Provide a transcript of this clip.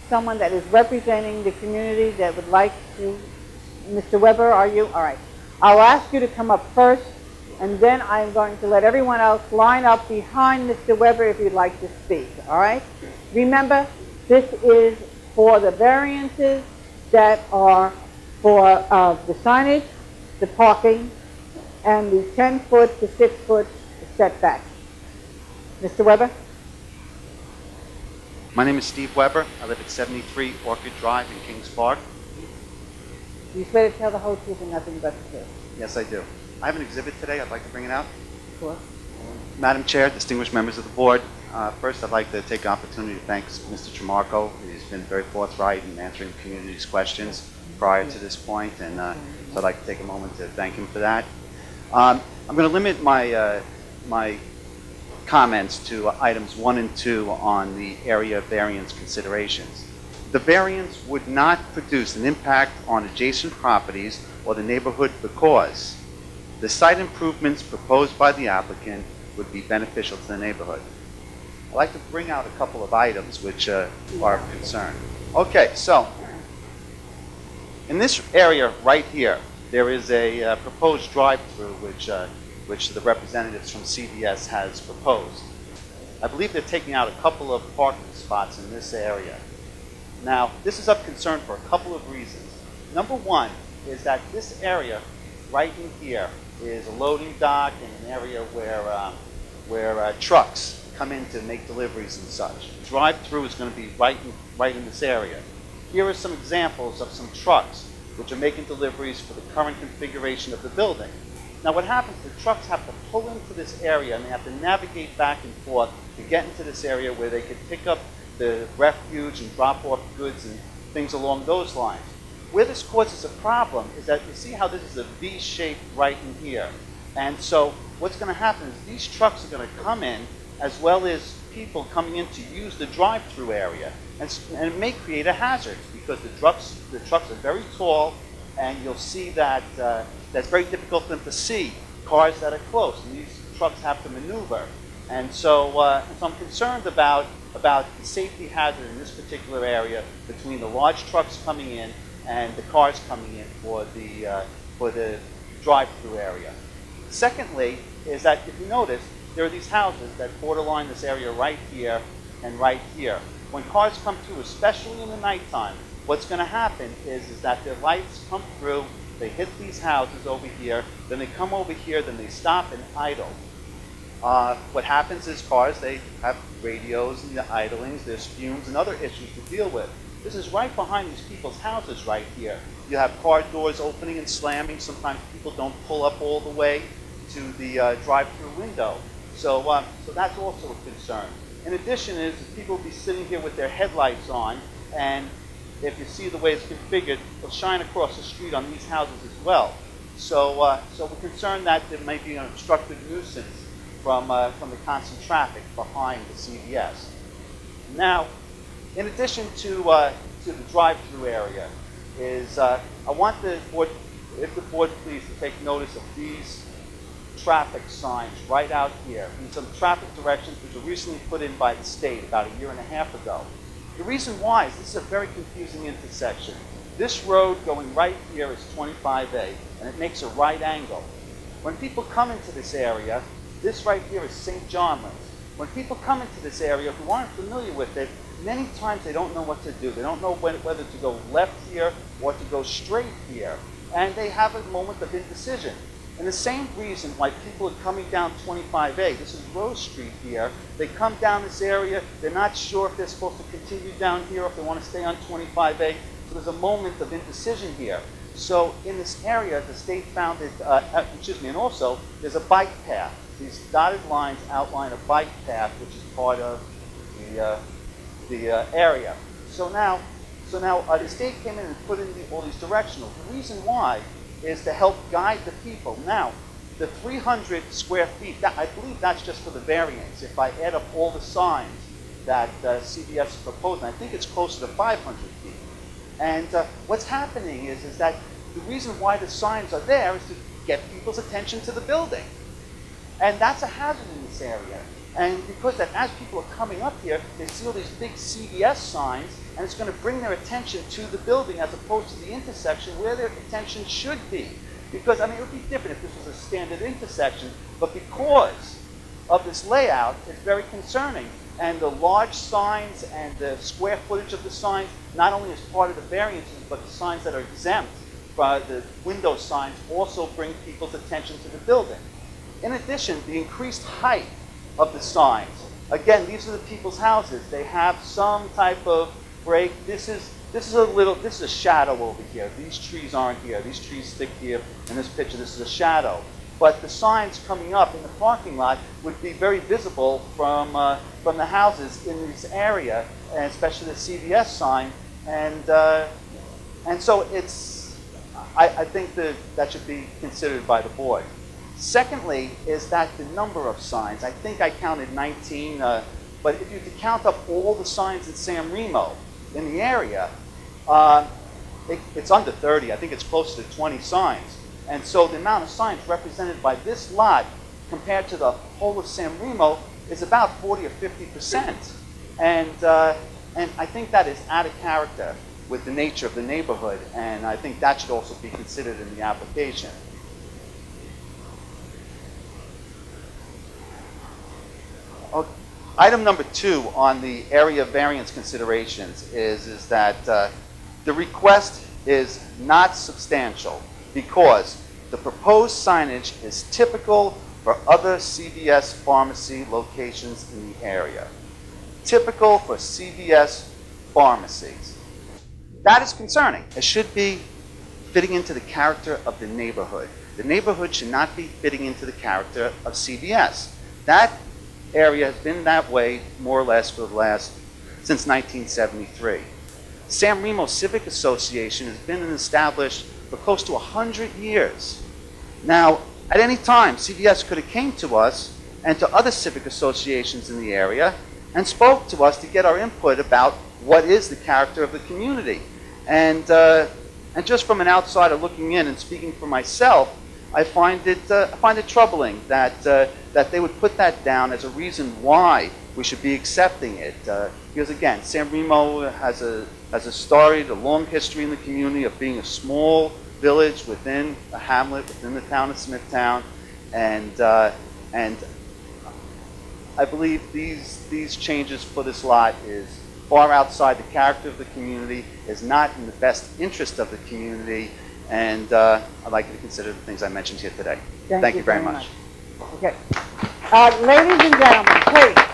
someone that is representing the community that would like to? Mr. Weber, are you? All right. I'll ask you to come up first, and then I'm going to let everyone else line up behind Mr. Weber if you'd like to speak. All right? Remember, this is for the variances that are for the signage, the parking, and the 10-foot to 6-foot setback. Mr. Weber? My name is Steve Weber. I live at 73 Orchid Drive in Kings Park. Do you swear to tell the whole truth and nothing but the truth? Yes, I do. I have an exhibit today. I'd like to bring it out. Sure. Madam Chair, distinguished members of the board, first I'd like to take the opportunity to thank Mr. Tremarco. He's been very forthright in answering the community's questions prior to this point, and so I'd like to take a moment to thank him for that. I'm going to limit my my comments to items 1 and 2 on the area variance considerations. The variance would not produce an impact on adjacent properties or the neighborhood because the site improvements proposed by the applicant would be beneficial to the neighborhood. I'd like to bring out a couple of items which are of concern. Okay, so in this area right here, there is a proposed drive-through which the representatives from CVS has proposed. I believe they're taking out a couple of parking spots in this area. Now, this is of concern for a couple of reasons. Number one is that this area right in here is a loading dock and an area where trucks come in to make deliveries and such. Drive-through is going to be right in this area. Here are some examples of some trucks which are making deliveries for the current configuration of the building. Now what happens, the trucks have to pull into this area and they have to navigate back and forth to get into this area where they can pick up the refuge and drop off goods and things along those lines. Where this causes a problem is that you see how this is a V shape right in here. And so what's going to happen is these trucks are going to come in as well as people coming in to use the drive-through area. And it may create a hazard because the trucks are very tall, and you'll see that that's very difficult for them to see cars that are close, and these trucks have to maneuver. And so, I'm concerned about the safety hazard in this particular area between the large trucks coming in and the cars coming in for the drive-through area. Secondly, is that if you notice, there are these houses that borderline this area right here and right here. When cars come through, especially in the nighttime, what's going to happen is that their lights come through, they hit these houses over here, then they come over here, then they stop and idle. What happens is cars, they have radios and the idlings, there's fumes and other issues to deal with. This is right behind these people's houses right here. You have car doors opening and slamming. Sometimes people don't pull up all the way to the drive-through window. So that's also a concern. In addition is people will be sitting here with their headlights on, and if you see the way it's configured, they'll shine across the street on these houses as well. So we're concerned that there may be an obstructive nuisance from the constant traffic behind the CVS. Now, in addition to the drive-through area, is I want the board, if the board please, to take notice of these traffic signs right out here. And some traffic directions which were recently put in by the state about 1.5 years ago. The reason why is this is a very confusing intersection. This road going right here is 25A, and it makes a right angle. When people come into this area, this right here is St. John's. When people come into this area who aren't familiar with it, many times they don't know what to do. They don't know whether to go left here or to go straight here. And they have a moment of indecision. And the same reason why people are coming down 25A, this is Rose Street here, they come down this area, they're not sure if they're supposed to continue down here or if they want to stay on 25A, so there's a moment of indecision here. So in this area, the state found it, and also there's a bike path. These dotted lines outline a bike path, which is part of the area. So now the state came in and put in all these directionals. The reason why is to help guide the people. Now, the 300 square feet, I believe that's just for the variance. If I add up all the signs that CVS is proposing, I think it's closer to 500 feet. And what's happening is that the reason why the signs are there is to get people's attention to the building. And that's a hazard in this area. And because that as people are coming up here, they see all these big CVS signs, and it's going to bring their attention to the building as opposed to the intersection where their attention should be. Because, I mean, it would be different if this was a standard intersection, but because of this layout, it's very concerning. And the large signs and the square footage of the signs, not only as part of the variances, but the signs that are exempt by the window signs also bring people's attention to the building. In addition, the increased height of the signs. Again, these are the people's houses. They have some type of break. This is a shadow over here. These trees aren't here. These trees stick here. In this picture, this is a shadow. But the signs coming up in the parking lot would be very visible from the houses in this area, and especially the CVS sign. And so I think that should be considered by the board. Secondly, is that the number of signs. I think I counted 19, but if you could count up all the signs in San Remo in the area, it's under 30. I think it's closer to 20 signs. And so the amount of signs represented by this lot compared to the whole of San Remo is about 40 or 50%. And I think that is out of character with the nature of the neighborhood, and I think that should also be considered in the application. Okay. Item number 2 on the area variance considerations is that the request is not substantial because the proposed signage is typical for other CVS pharmacy locations in the area. Typical for CVS pharmacies. That is concerning. It should be fitting into the character of the neighborhood. The neighborhood should not be fitting into the character of CVS. That area has been that way more or less since 1973. San Remo Civic Association has been established for close to 100 years. Now, at any time, CVS could have came to us and to other civic associations in the area and spoke to us to get our input about what is the character of the community. And just from an outsider looking in and speaking for myself, I find it troubling that they would put that down as a reason why we should be accepting it. Because again, San Remo has a long history in the community of being a small village within a hamlet within the town of Smithtown, and I believe these changes for this lot is far outside the character of the community, is not in the best interest of the community, and I'd like you to consider the things I mentioned here today. Thank you very much. Okay. Ladies and gentlemen, please.